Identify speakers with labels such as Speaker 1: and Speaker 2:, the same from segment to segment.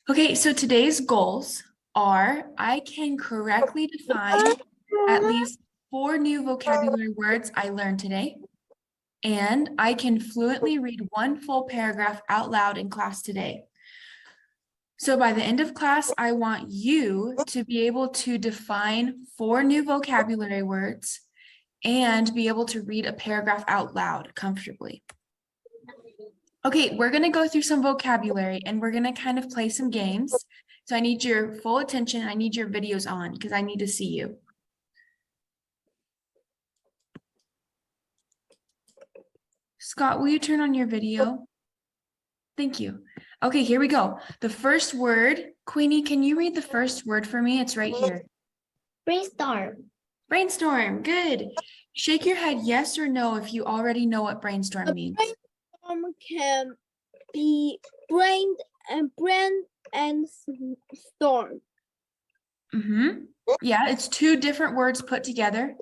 Speaker 1: Okay, so today's goals are I can correctly define at least 4 new vocabulary words I learned today, and I can fluently read 1 full paragraph out loud in class today. So by the end of class, I want you to be able to define 4 new vocabulary words and be able to read a paragraph out loud comfortably. Okay, we're going to go through some vocabulary and we're going to kind of play some games. So I need your full attention. I need your videos on because I need to see you. Scott, will you turn on your video? Thank you. Okay, here we go. The first word, Queenie, can you read the first word for me? It's right here.
Speaker 2: Brainstorm.
Speaker 1: Brainstorm, good. Shake your head yes or no if you already know what brainstorm means.
Speaker 2: Brainstorm can be brain and storm.
Speaker 1: Yeah, it's 2 different words put together.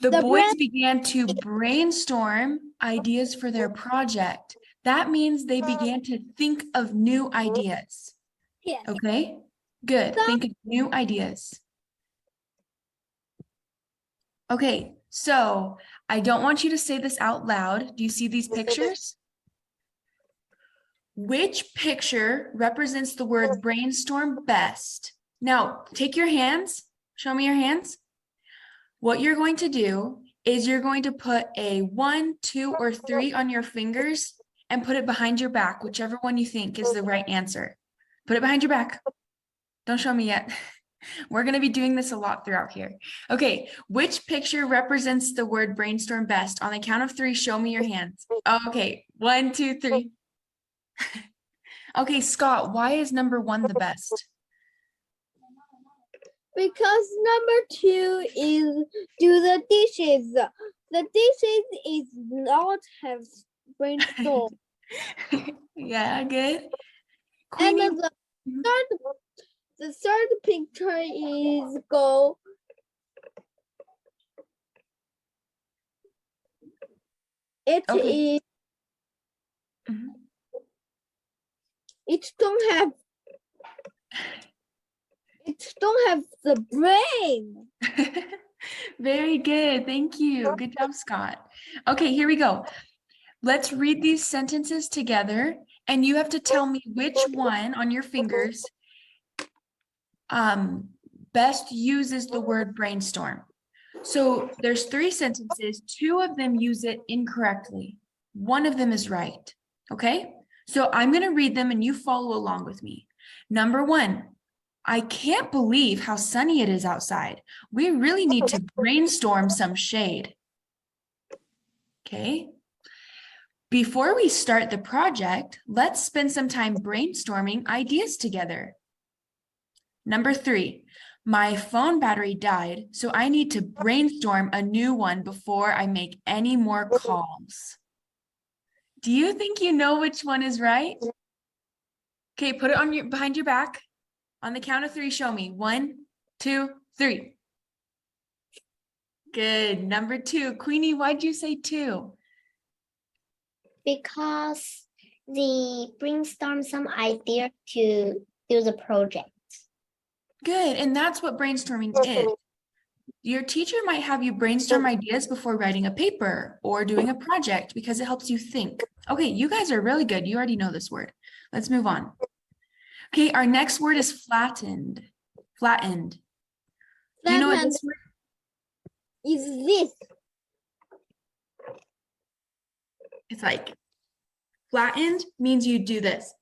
Speaker 1: The boys began to brainstorm ideas for their project. That means they began to think of new ideas.
Speaker 2: Yes.
Speaker 1: Okay, good. Think of new ideas. Okay, so I don't want you to say this out loud. Do you see these pictures? Which picture represents the word brainstorm best? Now, take your hands. Show me your hands. What you're going to do is you're going to put a 1, 2, or 3 on your fingers and put it behind your back, whichever one you think is the right answer. Put it behind your back. Don't show me yet. We're going to be doing this a lot throughout here. Okay, which picture represents the word brainstorm best? On the count of 3, show me your hands. Okay, 1, 2, 3. Okay, Scott, why is number 1 the best?
Speaker 2: Because number 2 is do the dishes. The dishes is not have brainstorm.
Speaker 1: Yeah, good.
Speaker 2: Queenie.
Speaker 1: Queenie.
Speaker 2: And the third picture is go. It is. It don't have the brain.
Speaker 1: Very good. Thank you. Good job, Scott. Okay, here we go. Let's read these sentences together, and you have to tell me which one on your fingers best uses the word brainstorm. So there's 3 sentences. 2 of them use it incorrectly. 1 of them is right. Okay? So I'm going to read them and you follow along with me. Number 1, I can't believe how sunny it is outside. We really need to brainstorm some shade. Okay? Before we start the project, let's spend some time brainstorming ideas together. Number 3, my phone battery died, so I need to brainstorm a new one before I make any more calls. Do you think you know which one is right? Okay, put it on behind your back. On the count of 3, show me. 1, 2, 3. Good. Number 2, Queenie, why'd you say 2?
Speaker 2: Because they brainstorm some idea to do the project.
Speaker 1: Good, and that's what brainstorming is. Your teacher might have you brainstorm ideas before writing a paper or doing a project because it helps you think. Okay, you guys are really good. You already know this word. Let's move on. Okay, our next word is flattened. Flattened. Do you know what this word
Speaker 2: is? This.
Speaker 1: It's like flattened means you do this.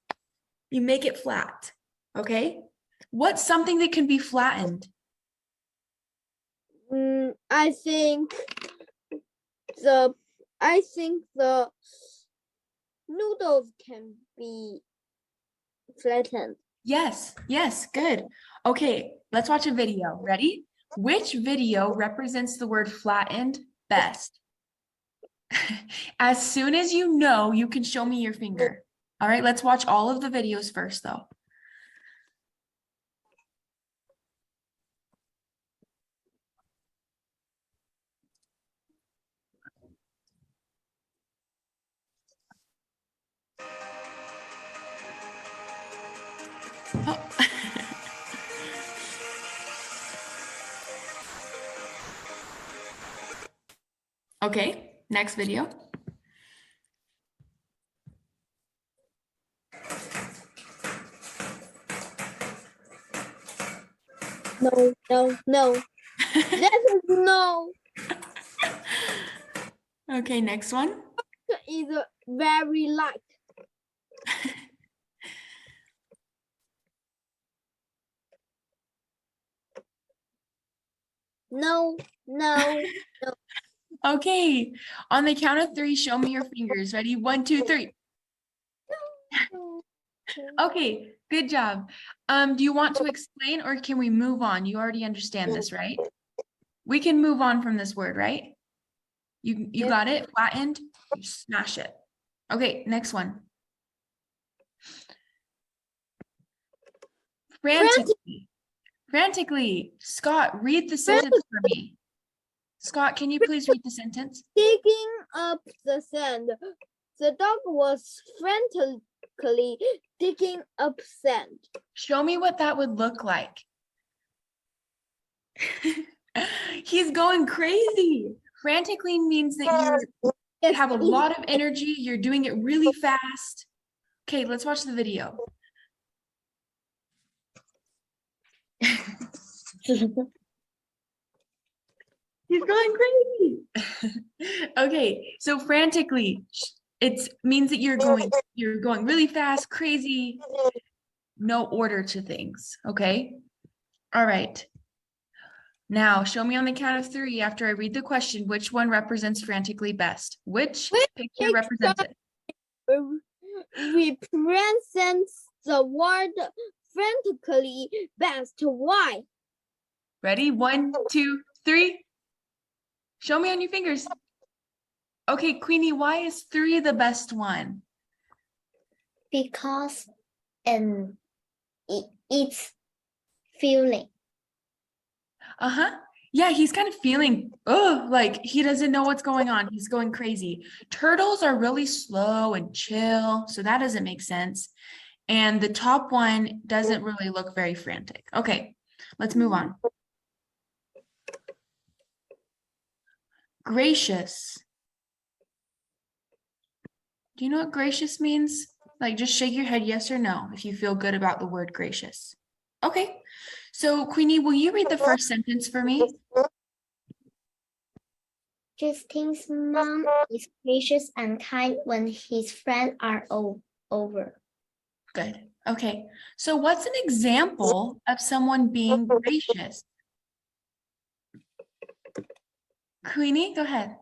Speaker 1: You make it flat. Okay? What's something that can be flattened?
Speaker 2: I think the noodles can be flattened.
Speaker 1: Yes, good. Okay, let's watch a video. Ready? Which video represents the word flattened best? As soon as you know, you can show me your finger. All right, let's watch all of the videos first, though. Oh. Okay, next video.
Speaker 2: No, no, no. That is no.
Speaker 1: Okay, next one.
Speaker 2: Is very light. No, no.
Speaker 1: Okay, on the count of 3, show me your fingers. Ready? 1, 2, 3.
Speaker 2: No.
Speaker 1: Okay, good job. Do you want to explain or can we move on? You already understand this, right? We can move on from this word, right? You
Speaker 2: Yes.
Speaker 1: got it? Flattened? You smash it. Okay, next one. Frantically. Frantically. Scott, read the sentence for me. Scott, can you please read the sentence?
Speaker 2: Digging up the sand. The dog was frantically digging up sand.
Speaker 1: Show me what that would look like. He's going crazy. Frantically means that you have a lot of energy. You're doing it really fast. Okay, let's watch the video. He's going crazy. Okay, so frantically, it means that you're going really fast, crazy, no order to things. Okay. All right. Now show me on the count of 3 after I read the question, which one represents frantically best? Which picture represents it?
Speaker 2: Represents the word frantically best. Why?
Speaker 1: Ready? 1, 2, 3. Show me on your fingers. Okay, Queenie, why is 3 the best one?
Speaker 3: Because it's feeling.
Speaker 1: Uh-huh. Yeah, he's kind of feeling, like he doesn't know what's going on. He's going crazy. Turtles are really slow and chill, so that doesn't make sense. And the top one doesn't really look very frantic. Okay, let's move on. Gracious. Do you know what gracious means? Like, just shake your head yes or no if you feel good about the word gracious. Okay, so Queenie, will you read the first sentence for me?
Speaker 3: Justin's mom is gracious and kind when his friends are over.
Speaker 1: Good. Okay, so what's an example of someone being gracious? Queenie, go ahead.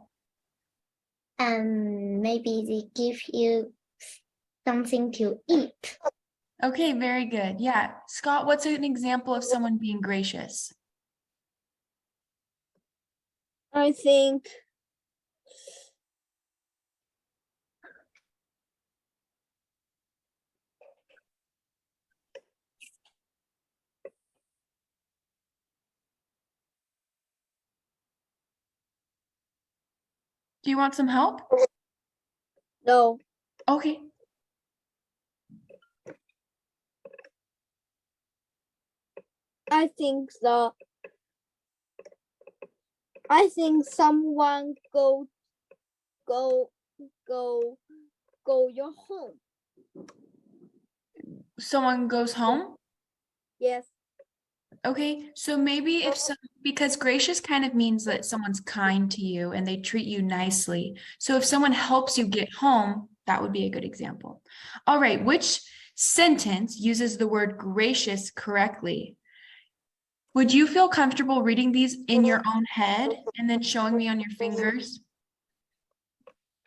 Speaker 3: And maybe they give you something to eat.
Speaker 1: Okay, very good. Yeah. Scott, what's an example of someone being gracious?
Speaker 2: I think
Speaker 1: Do you want some help?
Speaker 2: no.
Speaker 1: Okay.
Speaker 2: I think someone go your home.
Speaker 1: Someone goes home?
Speaker 2: Yes.
Speaker 1: Okay, so maybe if because gracious kind of means that someone's kind to you and they treat you nicely. So if someone helps you get home, that would be a good example. All right, which sentence uses the word gracious correctly? Would you feel comfortable reading these in your own head and then showing me on your fingers?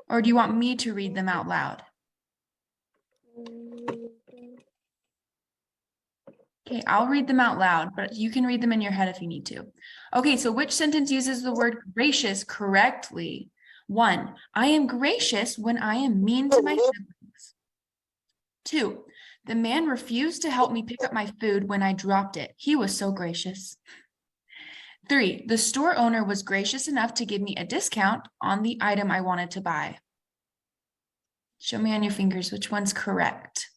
Speaker 1: Or do you want me to read them out loud? Okay, I'll read them out loud, but you can read them in your head if you need to. Okay, so which sentence uses the word gracious correctly? 1, I am gracious when I am mean to my siblings. 2, the man refused to help me pick up my food when I dropped it. He was so gracious. 3, the store owner was gracious enough to give me a discount on the item I wanted to buy. Show me on your fingers which one's correct.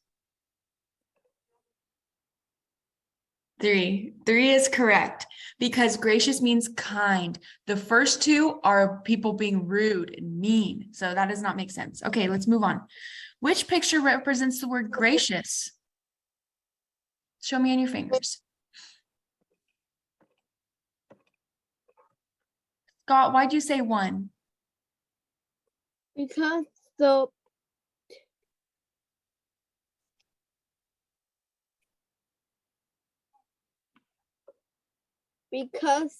Speaker 1: 3. 3 is correct because gracious means kind. The first two are people being rude and mean. So that does not make sense. Okay, let's move on. Which picture represents the word gracious? Show me on your fingers. Scott, why'd you say 1?
Speaker 2: Because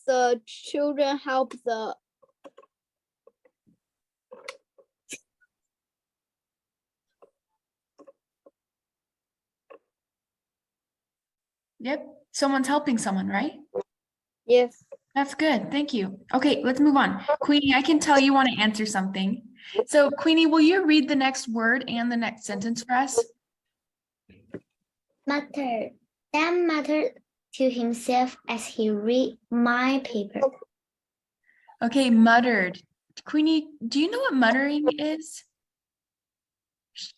Speaker 2: the children help the
Speaker 1: Yep, someone's helping someone, right?
Speaker 2: yes.
Speaker 1: That's good. Thank you. Okay, let's move on. Queenie, I can tell you want to answer something. So, Queenie, will you read the next word and the next sentence for us?
Speaker 3: Muttered. Dan muttered to himself as he read my paper.
Speaker 1: Okay, muttered. Queenie, do you know what muttering is?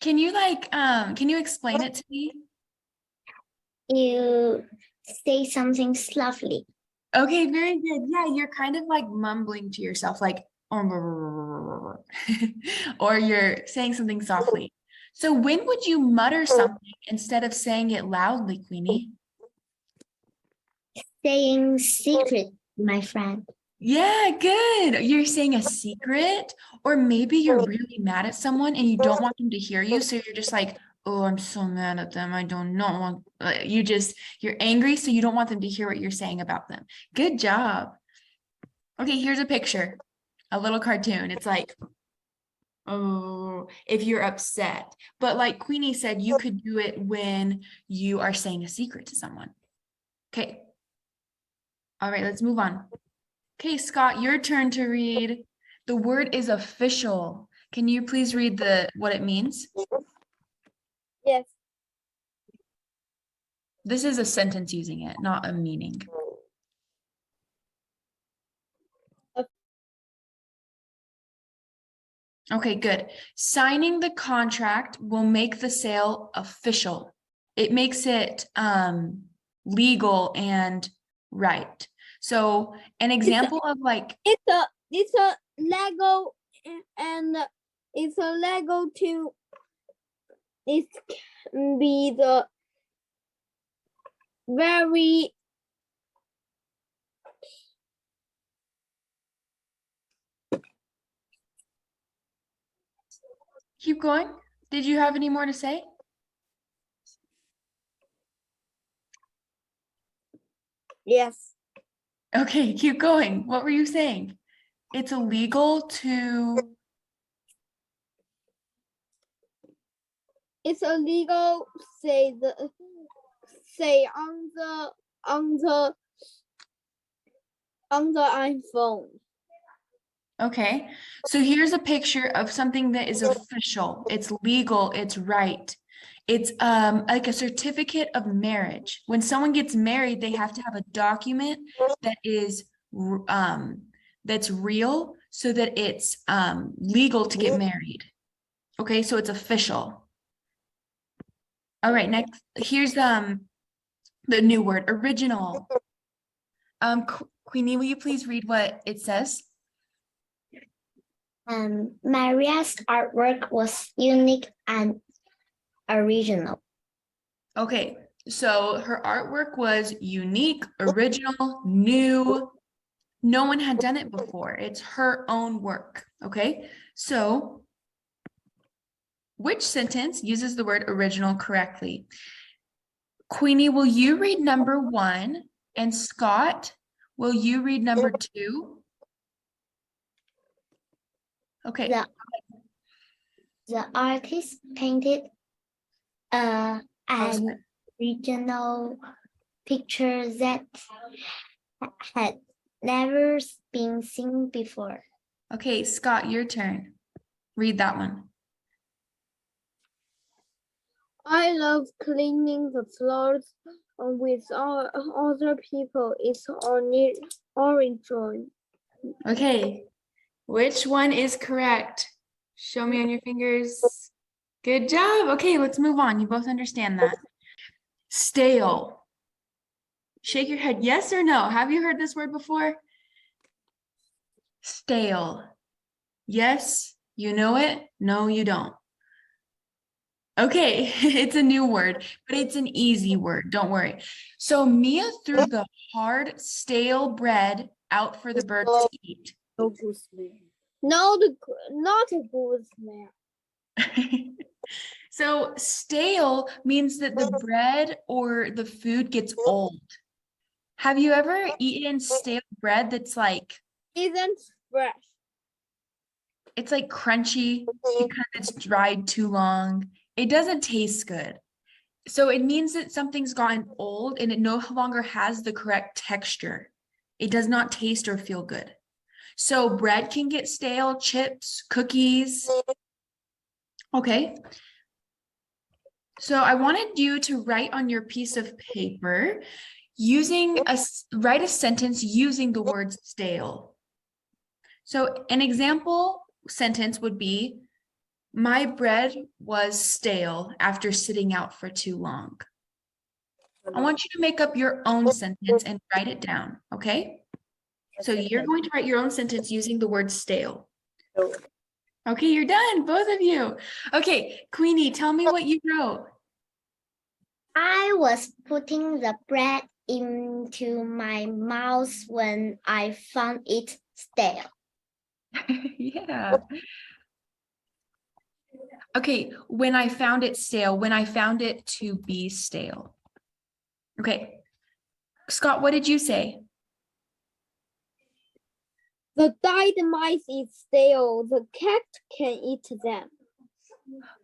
Speaker 1: Can you can you explain it to me?
Speaker 3: You say something softly.
Speaker 1: Okay, very good. Yeah, you're kind of like mumbling to yourself, like, or you're saying something softly. So when would you mutter something instead of saying it loudly, Queenie?
Speaker 3: Saying secret, my friend.
Speaker 1: Yeah, good. You're saying a secret, or maybe you're really mad at someone and you don't want them to hear you. So you're just like, oh, I'm so mad at them. I don't know. You're angry, so you don't want them to hear what you're saying about them. Good job. Okay, here's a picture, a little cartoon. It's like, oh, if you're upset. But like Queenie said, you could do it when you are saying a secret to someone. Okay. All right, let's move on. Okay, Scott, your turn to read. The word is official. Can you please read what it means?
Speaker 2: Yes.
Speaker 1: This is a sentence using it, not a meaning. Okay, good. Signing the contract will make the sale official. It makes it legal and right. So an example of like
Speaker 2: It's a Lego and it's a Lego to it can be the very
Speaker 1: keep going. Did you have any more to say?
Speaker 2: yes.
Speaker 1: Okay, keep going. What were you saying? It's illegal to
Speaker 2: It's illegal say on the iPhone.
Speaker 1: Okay, so here's a picture of something that is official. It's legal, it's right. It's like a certificate of marriage. When someone gets married, they have to have a document that is that's real so that it's legal to get married. Okay, so it's official. All right, next, here's the new word, original. Queenie, will you please read what it says?
Speaker 3: Maria's artwork was unique and original.
Speaker 1: Okay, so her artwork was unique, original, new. No one had done it before. It's her own work. Okay, so which sentence uses the word original correctly? Queenie, will you read number 1? And Scott, will you read number 2? Okay.
Speaker 3: The artist painted an original picture that had never been seen before.
Speaker 1: Okay, Scott, your turn. Read that one.
Speaker 2: I love cleaning the floors with other people. It's orange.
Speaker 1: Okay, which one is correct? Show me on your fingers. Good job. Okay, let's move on. You both understand that. Stale. Shake your head, yes or no? Have you heard this word before? Stale. Yes, you know it. No, you don't. Okay, it's a new word, but it's an easy word. Don't worry. So Mia threw the hard, stale bread out for the birds to eat.
Speaker 2: No good smell. Not a good smell.
Speaker 1: So stale means that the bread or the food gets old. Have you ever eaten stale bread that's like,
Speaker 2: Isn't fresh.
Speaker 1: it's like crunchy because it's dried too long? It doesn't taste good. So it means that something's gotten old and it no longer has the correct texture. It does not taste or feel good. So bread can get stale, chips, cookies. Okay. So I wanted you to write on your piece of paper write a sentence using the word stale. So an example sentence would be, my bread was stale after sitting out for too long. I want you to make up your own sentence and write it down, okay? So you're going to write your own sentence using the word stale. Okay, you're done, both of you. Okay, Queenie, tell me what you wrote.
Speaker 3: I was putting the bread into my mouth when I found it stale.
Speaker 1: Yeah. Okay, when I found it stale, when I found it to be stale. Okay, Scott, what did you say?
Speaker 2: The died mice is stale. The cat can eat them.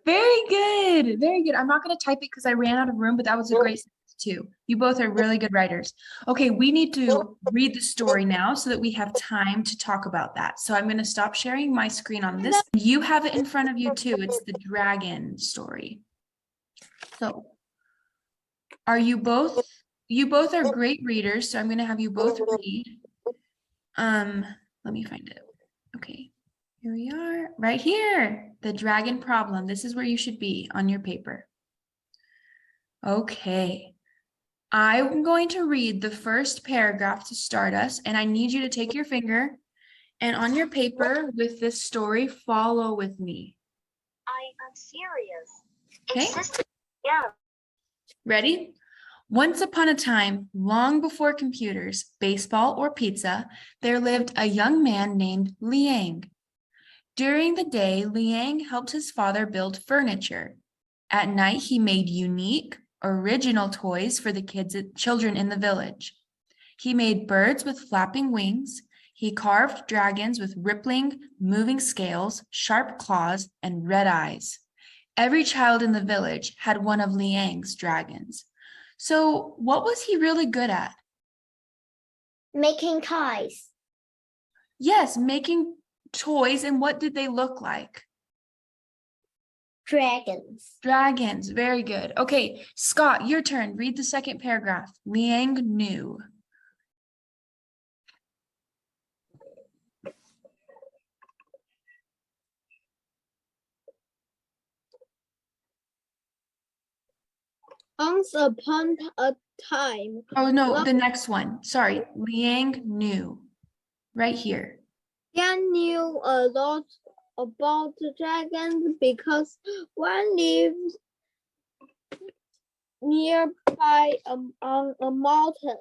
Speaker 1: Very good, very good. I'm not going to type it because I ran out of room, but that was a great sentence too. You both are really good writers. Okay, we need to read the story now so that we have time to talk about that. So I'm going to stop sharing my screen on this. You have it in front of you too. It's the dragon story. So you both are great readers, so I'm going to have you both read. Let me find it. Okay, here we are, right here, the dragon problem. This is where you should be on your paper. Okay, I'm going to read the first paragraph to start us, and I need you to take your finger and on your paper with this story, follow with me.
Speaker 4: I am serious.
Speaker 1: Okay,
Speaker 4: Yeah.
Speaker 1: ready? Once upon a time, long before computers, baseball, or pizza, there lived a young man named Liang. During the day, Liang helped his father build furniture. At night, he made unique, original toys for the children in the village. He made birds with flapping wings. He carved dragons with rippling, moving scales, sharp claws, and red eyes. Every child in the village had one of Liang's dragons. So what was he really good at?
Speaker 3: Making toys.
Speaker 1: Yes, making toys. And what did they look like?
Speaker 3: Dragons.
Speaker 1: Dragons. Very good. Okay, Scott, your turn. Read the second paragraph. Liang knew.
Speaker 2: Once upon a time.
Speaker 1: Oh, no, the next one. Sorry. Liang knew. Right here.
Speaker 2: Liang knew a lot about dragons because one lived nearby on a mountain.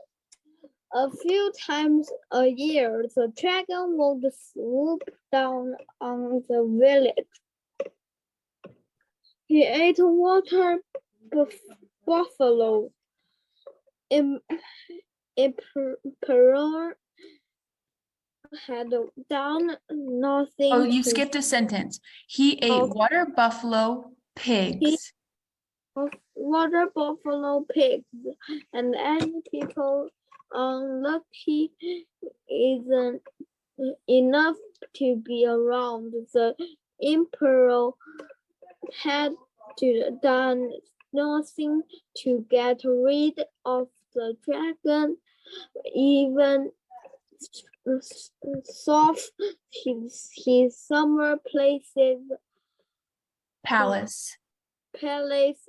Speaker 2: A few times a year, the dragon would swoop down on the village. He ate water buffalo. Emperor had done nothing.
Speaker 1: Oh, you skipped a sentence. He ate water buffalo pigs.
Speaker 2: Water buffalo pigs, and any people unlucky isn't enough to be around. The emperor had done nothing to get rid of the dragon, even soft his summer
Speaker 1: Palace.
Speaker 2: palace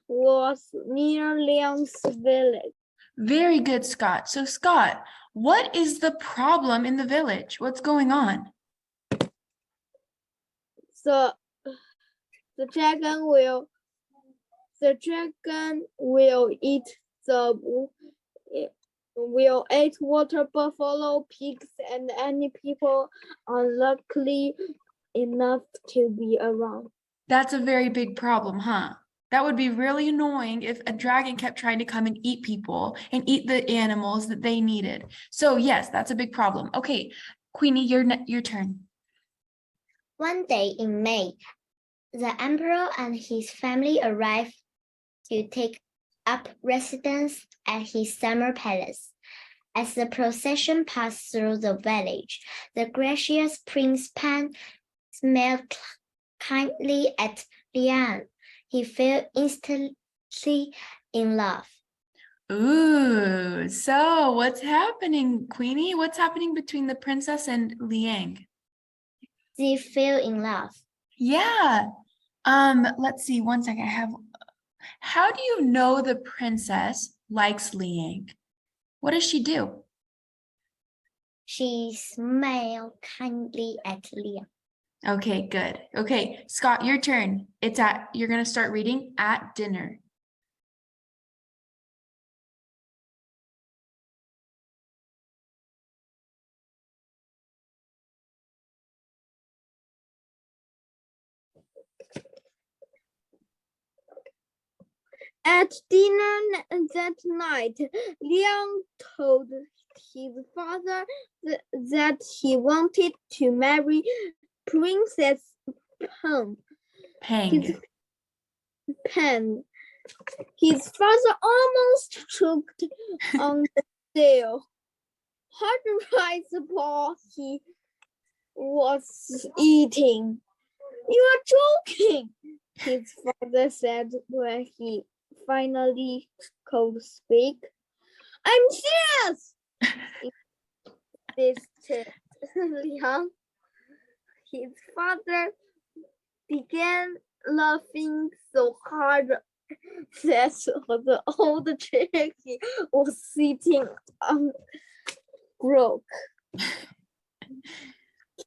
Speaker 2: was near Liang's village.
Speaker 1: Very good, Scott. So Scott, what is the problem in the village? What's going on?
Speaker 2: The dragon will eat water buffalo, pigs, and any people unlucky enough to be around.
Speaker 1: That's a very big problem, huh? That would be really annoying if a dragon kept trying to come and eat people and eat the animals that they needed. So yes, that's a big problem. Okay, Queenie, your turn.
Speaker 3: One day in May, the emperor and his family arrived to take up residence at his summer palace. As the procession passed through the village, the gracious Prince Pan smiled kindly at Liang. He fell instantly in love.
Speaker 1: Ooh, so what's happening, Queenie? What's happening between the princess and Liang?
Speaker 3: They fell in love.
Speaker 1: Yeah. Let's see, one second. How do you know the princess likes Liang? What does she do?
Speaker 3: She smiled kindly at Liang.
Speaker 1: Okay, good. Okay, Scott, your turn. You're gonna start reading at dinner.
Speaker 2: At dinner that night, Liang told his father that he wanted to marry Princess Peng.
Speaker 1: Peng.
Speaker 2: His father almost choked on the stale hot rice ball he was eating. "You are joking," his father said when he finally could speak. "I'm serious," insisted Liang. His father began laughing so hard that the old chair he was sitting on broke.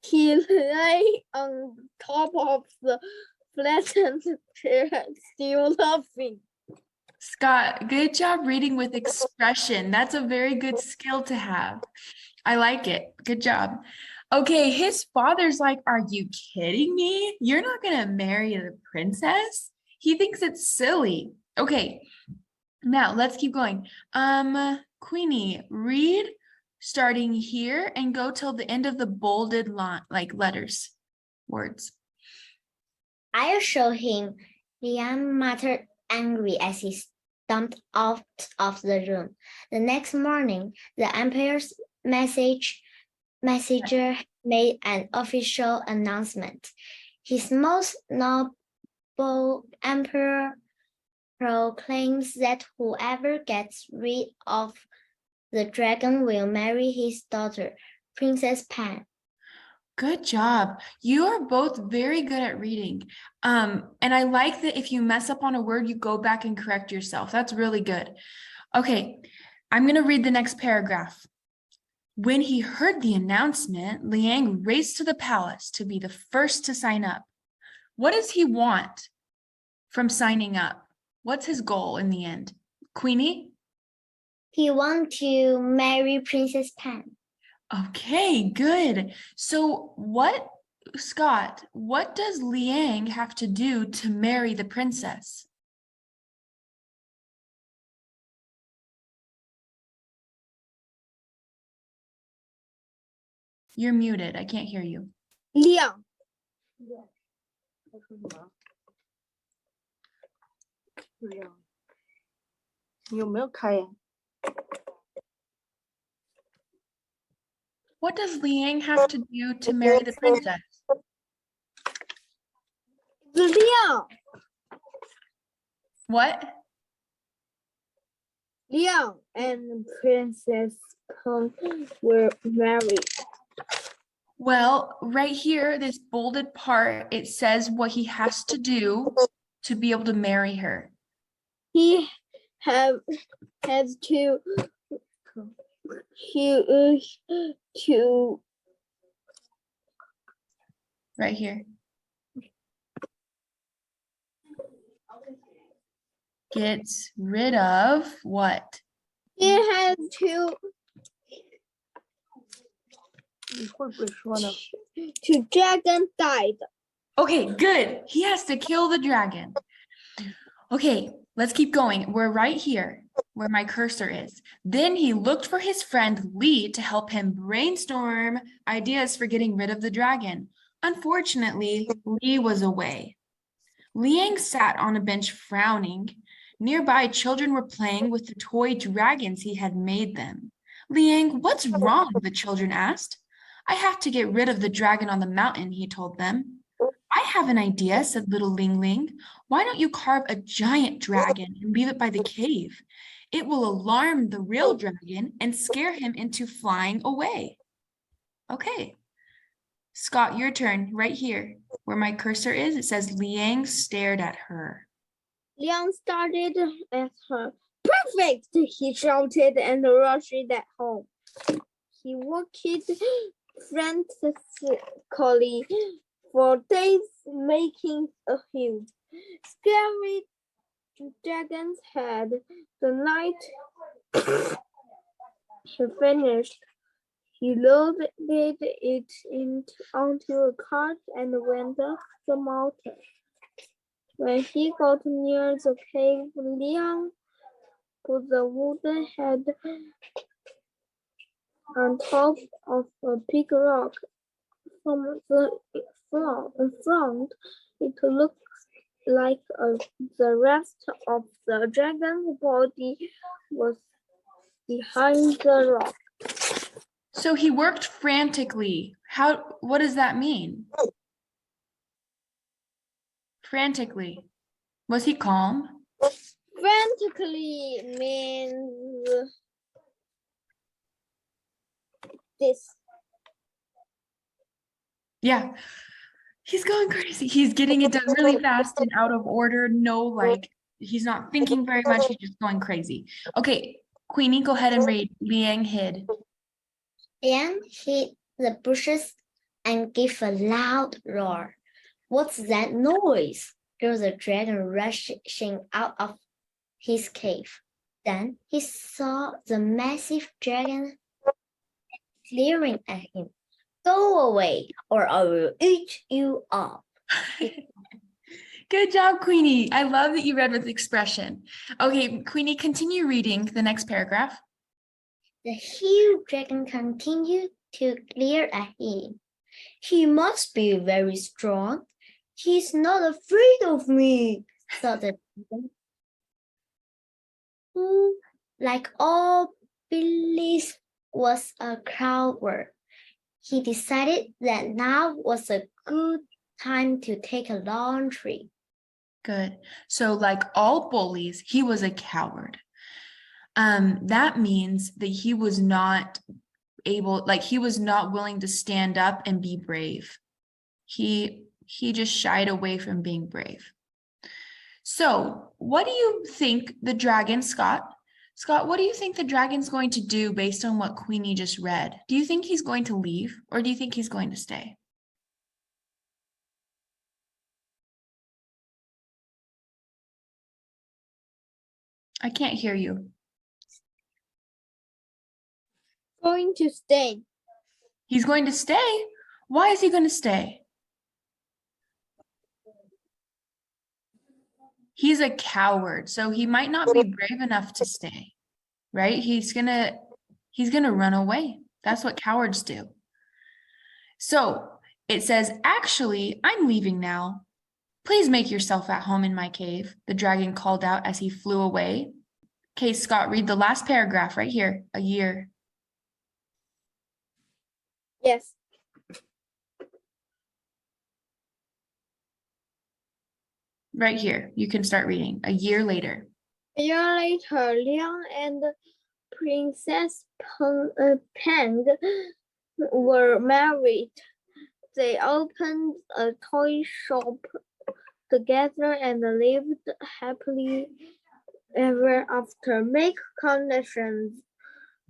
Speaker 2: He lay on top of the flattened chair, still laughing.
Speaker 1: Scott, good job reading with expression. That's a very good skill to have. I like it. Good job. Okay, his father's like, "Are you kidding me? You're not gonna marry the princess?" He thinks it's silly. Okay, now let's keep going. Queenie, read starting here and go till the end of the bolded line, like letters, words.
Speaker 3: "I'll show him," Liang muttered, angry as he stomped out of the room. The next morning, the emperor's messenger made an official announcement. His most noble emperor proclaims that whoever gets rid of the dragon will marry his daughter, Princess Pan.
Speaker 1: Good job. You are both very good at reading. And I like that if you mess up on a word, you go back and correct yourself. That's really good. Okay, I'm going to read the next paragraph. When he heard the announcement, Liang raced to the palace to be the first to sign up. What does he want from signing up? What's his goal in the end? Queenie?
Speaker 3: He wants to marry Princess Pan.
Speaker 1: Okay, good. So Scott, what does Liang have to do to marry the princess? You're muted. I can't hear you.
Speaker 2: Liang.
Speaker 1: What does Liang have to do to marry the princess?
Speaker 2: Liang.
Speaker 1: What?
Speaker 2: Liang and Princess Peng were married.
Speaker 1: Well, right here, this bolded part, it says what he has to do to be able to marry her.
Speaker 2: he has to
Speaker 1: Right here. Gets rid of what?
Speaker 2: he has to dragon died.
Speaker 1: Okay, good. He has to kill the dragon. Okay, let's keep going. We're right here where my cursor is. Then he looked for his friend Lee to help him brainstorm ideas for getting rid of the dragon. Unfortunately, Lee was away. Liang sat on a bench frowning. Nearby, children were playing with the toy dragons he had made them. Liang, what's wrong? The children asked. I have to get rid of the dragon on the mountain, he told them. I have an idea, said little Ling Ling. Why don't you carve a giant dragon and leave it by the cave? It will alarm the real dragon and scare him into flying away. Okay. Scott, your turn right here. Where my cursor is, it says Liang stared at her.
Speaker 2: Liang started at her. Perfect, he shouted and rushed at home. He worked frantically for days, making a huge, scary dragon's head. The night he finished, he loaded it onto a cart and went up the mountain. When he got near the cave, Liang put the wooden head on top of a big rock. From the front, it looked like the rest of the dragon's body was behind the rock.
Speaker 1: So he worked frantically. What does that mean? Frantically. Was he calm?
Speaker 2: Frantically means this.
Speaker 1: Yeah. He's going crazy. He's getting it done really fast and out of order. No, like, he's not thinking very much. He's just going crazy. Okay, Queenie, go ahead and read. Liang hid.
Speaker 3: Liang hid the bushes and gave a loud roar. What's that noise? There was a dragon rushing out of his cave. Then he saw the massive dragon glaring at him. Go away, or I will eat you up.
Speaker 1: Good job, Queenie. I love that you read with expression. Okay, Queenie, continue reading the next paragraph.
Speaker 3: The huge dragon continued to glare at him. He must be very strong. He's not afraid of me, thought the dragon, who, like all Billy's, was a coward. He decided that now was a good time to take a long trip.
Speaker 1: Good. So like all bullies, he was a coward. That means that he was not able, like he was not willing to stand up and be brave. He just shied away from being brave. So what do you think the dragon, Scott, what do you think the dragon's going to do based on what Queenie just read? Do you think he's going to leave or do you think he's going to stay? I can't hear you.
Speaker 2: Going to stay.
Speaker 1: He's going to stay? Why is he going to stay? He's a coward, so he might not be brave enough to stay, right? He's gonna run away. That's what cowards do. So it says, actually, I'm leaving now. Please make yourself at home in my cave, the dragon called out as he flew away. Okay, Scott, read the last paragraph right here, a year.
Speaker 2: Yes.
Speaker 1: Right here, you can start reading. A year later.
Speaker 2: A year later, Liang and Princess Peng were married. They opened a toy shop together and lived happily ever after. Make connections.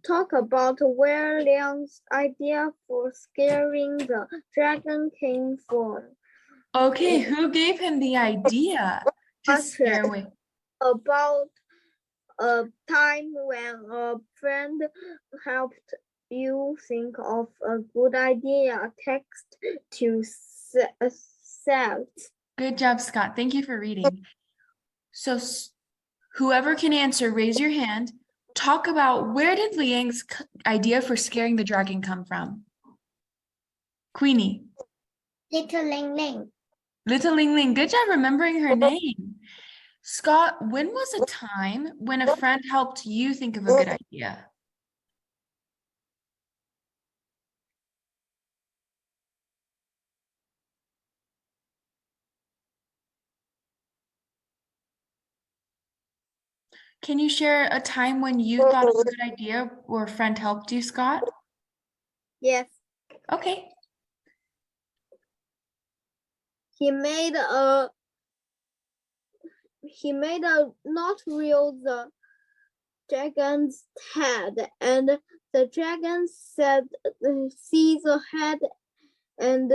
Speaker 2: Talk about where Liang's idea for scaring the dragon came from.
Speaker 1: Okay, who gave him the idea to scare away?
Speaker 2: About a time when a friend helped you think of a good idea. Text to set.
Speaker 1: Good job, Scott. Thank you for reading. So whoever can answer, raise your hand. Talk about where did Liang's idea for scaring the dragon come from? Queenie.
Speaker 3: Little Ling Ling.
Speaker 1: Little Ling Ling. Good job remembering her name. Scott, when was a time when a friend helped you think of a good idea? Can you share a time when you thought of a good idea or a friend helped you, Scott?
Speaker 2: Yes.
Speaker 1: Okay.
Speaker 2: He made a not real the dragon's head, and the dragon said, see the head, and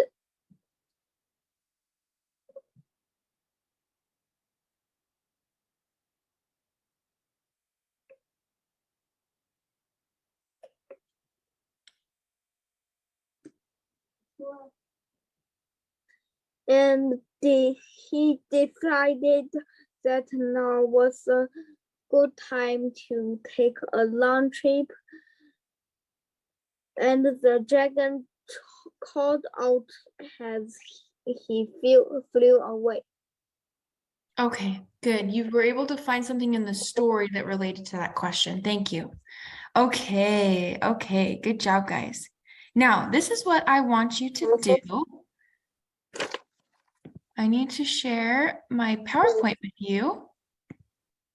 Speaker 2: he decided that now was a good time to take a long trip, and the dragon called out as he flew away.
Speaker 1: Okay, good. You were able to find something in the story that related to that question. Thank you. Okay, good job, guys. Now, this is what I want you to do. I need to share my PowerPoint with you.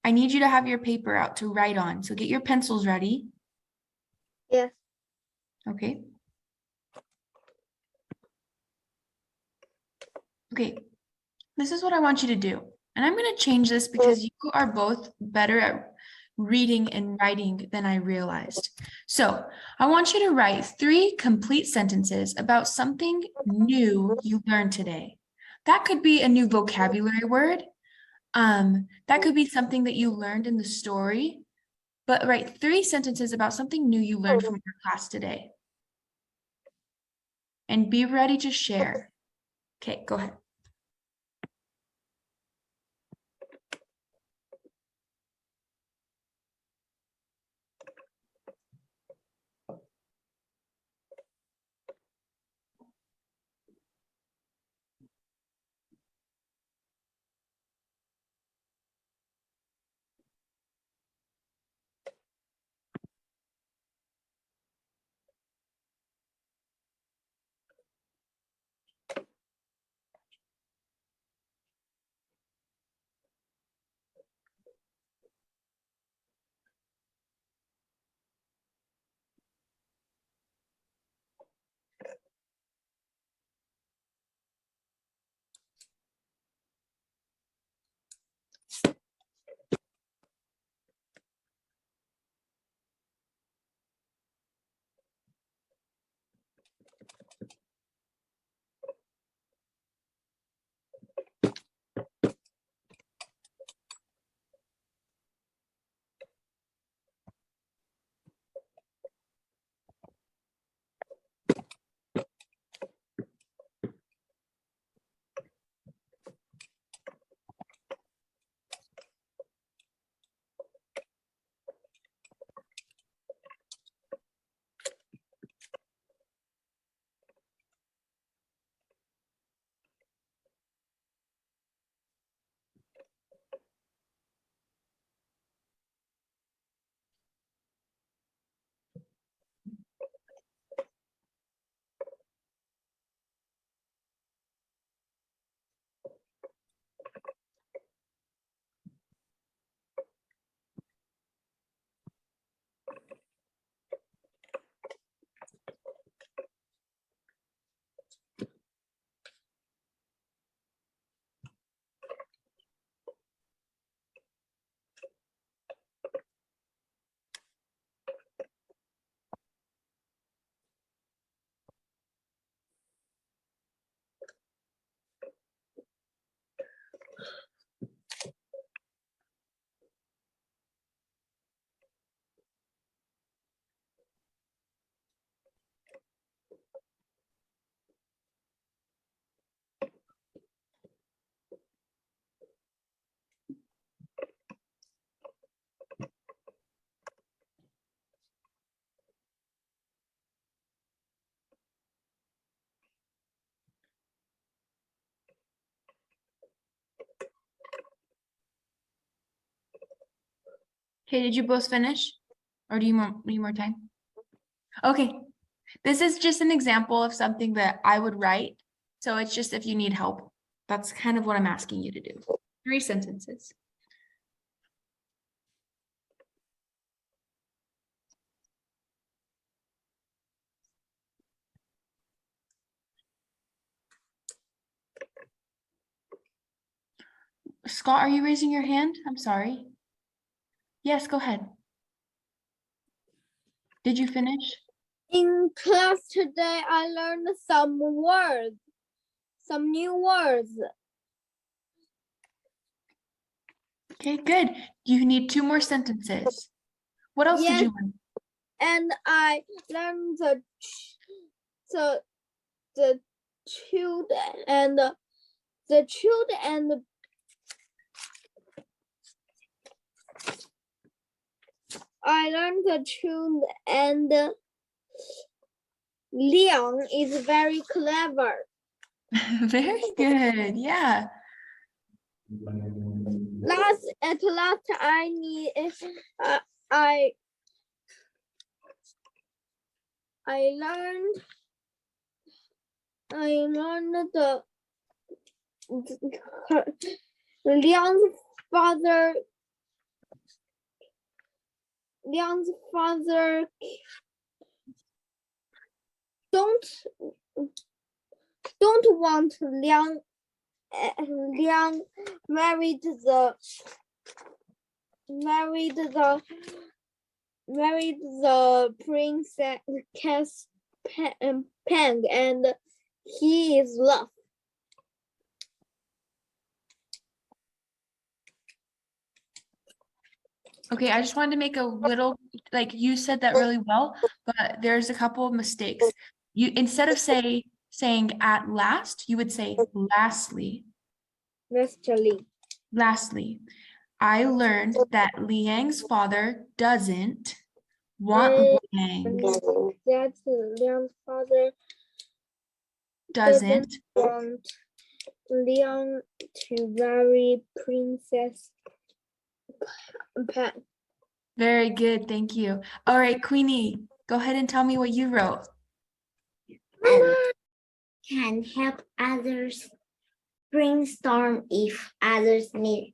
Speaker 1: I need you to have your paper out to write on. So get your pencils ready.
Speaker 2: Yes.
Speaker 1: Okay. Okay, this is what I want you to do. And I'm going to change this because you are both better at reading and writing than I realized. So I want you to write 3 complete sentences about something new you learned today. That could be a new vocabulary word. That could be something that you learned in the story, but write 3 sentences about something new you learned from your class today. And be ready to share. Okay, go ahead. Okay, did you both finish? Or do you need more time? Okay, this is just an example of something that I would write. So it's just if you need help. That's kind of what I'm asking you to do. 3 sentences. Scott, are you raising your hand? I'm sorry. Yes, go ahead. Did you finish?
Speaker 2: In class today, I learned some words, some new words.
Speaker 1: Okay, good. You need 2 more sentences. What else did
Speaker 2: Yes.
Speaker 1: you learn?
Speaker 2: And I learned the children and I learned the children and Liang is very clever.
Speaker 1: Very good. Yeah.
Speaker 2: At last, I learned the Liang's father don't want Liang married the princess Peng, and he is loved.
Speaker 1: Okay, I just wanted to make a little, like you said that really well, but there's a couple of mistakes. You, instead of saying at last, you would say lastly. Lastly, I learned that Liang's father doesn't want Liang.
Speaker 2: That Liang's father
Speaker 1: Doesn't
Speaker 2: want Liang to marry Princess Peng.
Speaker 1: Very good, thank you. All right, Queenie, go ahead and tell me what you wrote.
Speaker 3: Can help others brainstorm if others need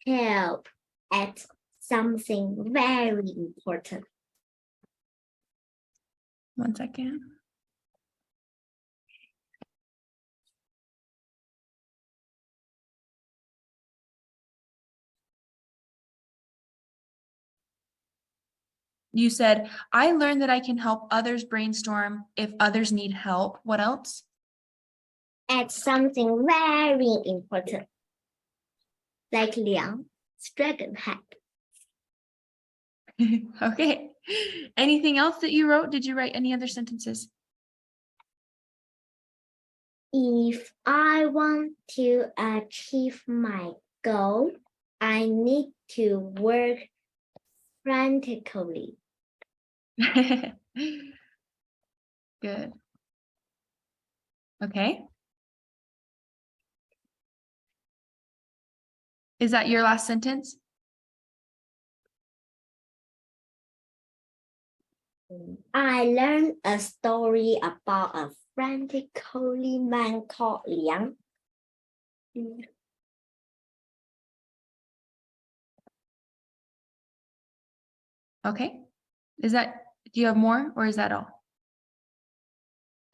Speaker 3: help at something very important.
Speaker 1: 1 second. You said, I learned that I can help others brainstorm if others need help. What else?
Speaker 3: At something very important, like Liang's dragon hat.
Speaker 1: Okay. Anything else that you wrote? Did you write any other sentences?
Speaker 3: If I want to achieve my goal, I need to work frantically.
Speaker 1: Good. Okay. Is that your last sentence?
Speaker 3: I learned a story about a frantically man called Liang.
Speaker 1: Okay. Do you have more or is that all?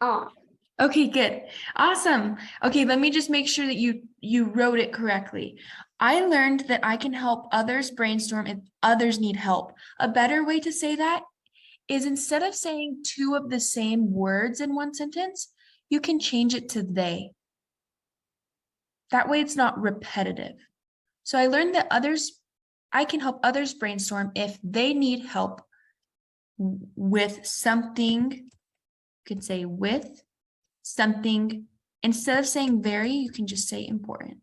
Speaker 3: Oh,
Speaker 1: Okay, good. Awesome. Okay, let me just make sure that you wrote it correctly. I learned that I can help others brainstorm if others need help. A better way to say that is instead of saying 2 of the same words in one sentence, you can change it to they. That way it's not repetitive. So I learned that I can help others brainstorm if they need help with something. You could say with something. Instead of saying very, you can just say important.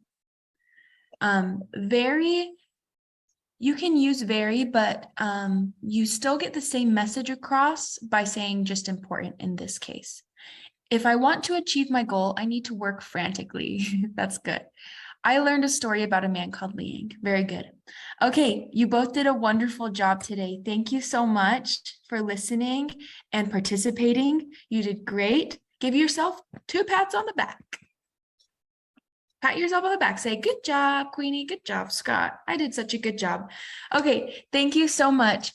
Speaker 1: Very, you can use very, but you still get the same message across by saying just important in this case. If I want to achieve my goal, I need to work frantically. That's good. I learned a story about a man called Liang. Very good. Okay, you both did a wonderful job today. Thank you so much for listening and participating. You did great. Give yourself 2 pats on the back. Pat yourself on the back. Say, good job, Queenie. Good job, Scott. I did such a good job. Okay, thank you so much.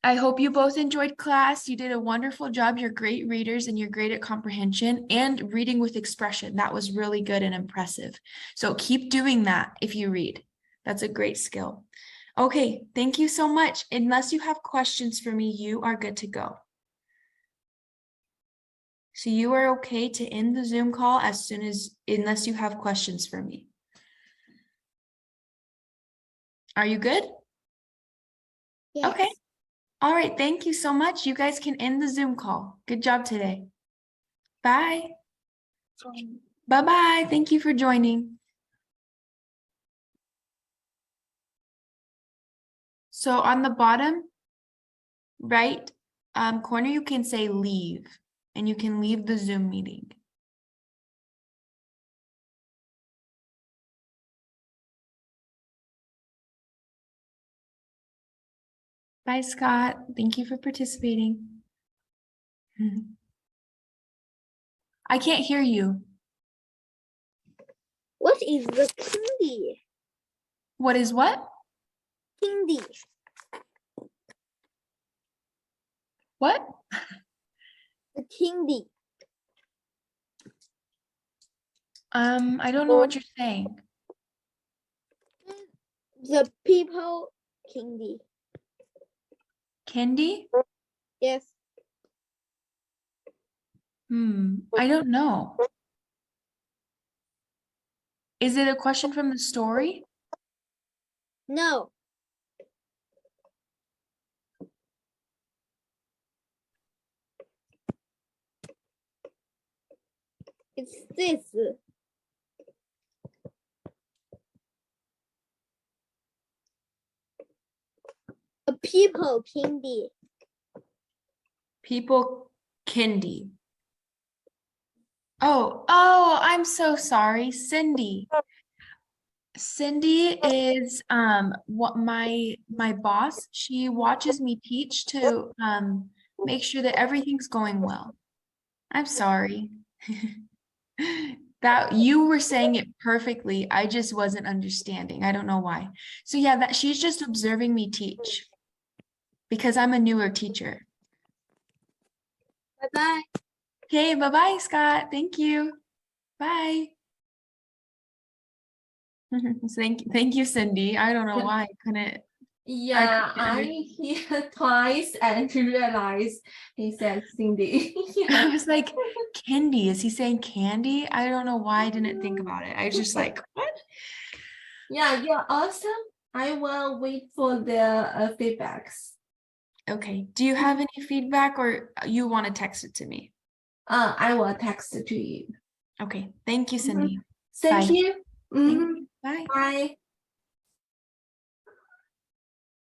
Speaker 1: I hope you both enjoyed class. You did a wonderful job. You're great readers and you're great at comprehension and reading with expression. That was really good and impressive. So keep doing that if you read. That's a great skill. Okay, thank you so much. Unless you have questions for me, you are good to go. So you are okay to end the Zoom call unless you have questions for me. Are you good?
Speaker 3: Yes.
Speaker 1: Okay. All right. Thank you so much. You guys can end the Zoom call. Good job today. Bye. Bye-bye. Thank you for joining. So on the bottom right corner, you can say leave, and you can leave the Zoom meeting. Bye, Scott. Thank you for participating. I can't hear you.
Speaker 2: What is the kindy?
Speaker 1: What is what?
Speaker 2: Kindy.
Speaker 1: What?
Speaker 2: The kindy.
Speaker 1: I don't know what you're saying.
Speaker 2: The people kindy.
Speaker 1: Candy?
Speaker 2: Yes.
Speaker 1: I don't know. Is it a question from the story?
Speaker 2: No. It's this. A people kindy.
Speaker 1: People candy. Oh, I'm so sorry, Cindy. Cindy is what my boss. She watches me teach to make sure that everything's going well. I'm sorry. That you were saying it perfectly. I just wasn't understanding. I don't know why. So yeah, that she's just observing me teach because I'm a newer teacher.
Speaker 2: Bye-bye.
Speaker 1: Okay, bye-bye, Scott. Thank you. Bye. Thank you, Cindy. I don't know why I couldn't.
Speaker 5: Yeah,
Speaker 1: couldn't
Speaker 5: I hear twice and realize he said Cindy.
Speaker 1: I was like, candy. Is he saying candy? I don't know why I didn't think about it. I was just like, what?
Speaker 5: Yeah, you're awesome. I will wait for the feedbacks.
Speaker 1: Okay. Do you have any feedback or you want to text it to me?
Speaker 5: I will text it to you.
Speaker 1: Okay. Thank you, Cindy.
Speaker 5: Thank
Speaker 1: Bye.
Speaker 5: you.
Speaker 1: Thank you. Bye.
Speaker 5: Bye.